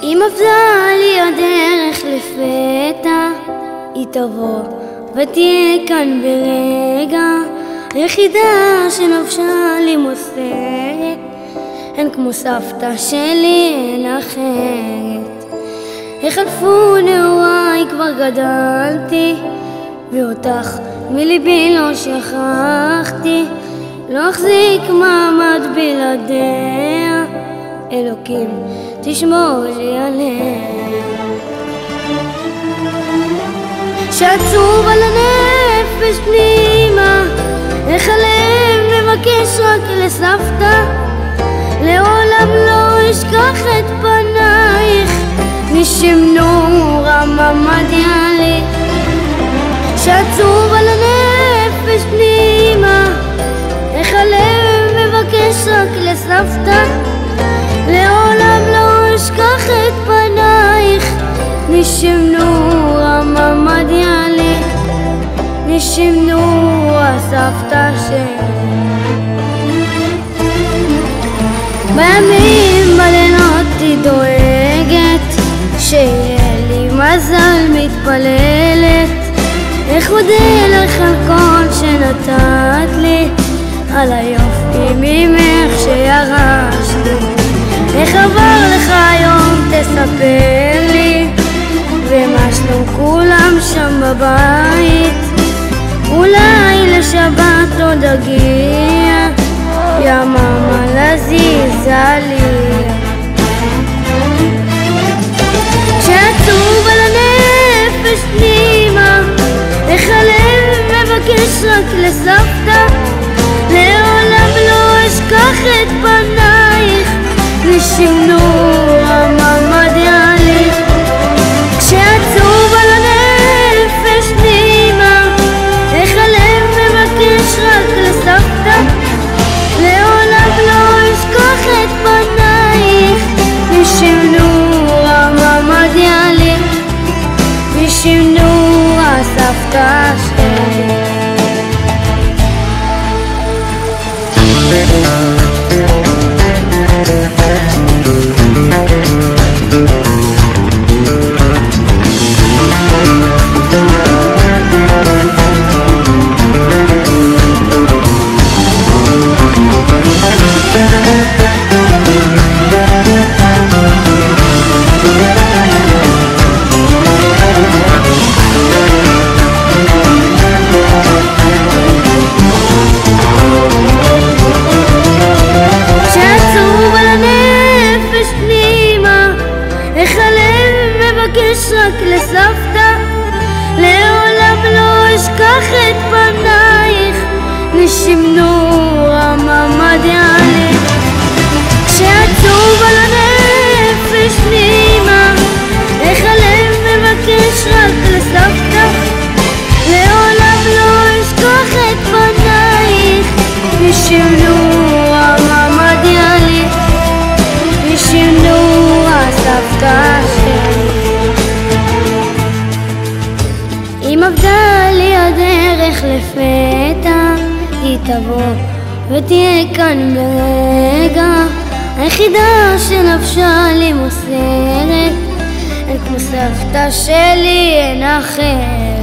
אם עבדה לי הדרך לפתע, היא תבוא ותהיה כאן ברגע. היחידה שנפשה לי מוסרת, אין כמו סבתא שלי, אין אחרת. החלפו נעוריי, כבר גדלתי, ואותך מליבי לא שכחתי. לא אחזיק מעמד בלעדיה, אלוקים תשמור לי עליה. שעצוב על הנפש פנימה, איך הלב מבקש רק לסבתא. לעולם לא אשכח את פנייך, נשם נור הממדיה לי. שעצוב על הנפש פנימה, איך הלב מבקש רק לסבתא. לעולם לא אשכח את פנייך, נשם נור הממדיה לי. נשם נור הסבתא שלי. בימים בלילות היא דואגת, שיהיה לי מזל מתפללת. איך אודה לך על כל שנתת לי, על היופי ממך שירשתי. איך עבר לך היום תספר לי, ומה שלום כולם שם בבית. אולי לשבת עוד אגיע, יא מאמה לזיזה לי. שעצוב על הנפש פנימה, איך הלב מבקש רק לסבתא. לעולם לא אשכח את פנייך, נשם נור הממדיה לי. כשעצוב על הנפש פנימה, איך הלב מבקש רק לסבתא. לעולם לא אשכח את פנייך, נשם נור הממדיה לי. נשם נור הסבתא שלי. רק לסבתא. לעולם לא אשכח את פנייך, נשם נור הממדיה לי. כשעצוב על הנפש פנימה, איך הלב מבקש רק לסבתא. לעולם לא אשכח את פנייך, נשם נור הממדיה לי. נשם נור הסבתא שלי. אם עבדה לי הדרך לפתע, היא תבוא ותהיה כאן ברגע. היחידה שנפשה לי מוסרת, אין כמו סבתא שלי, אין אחרת.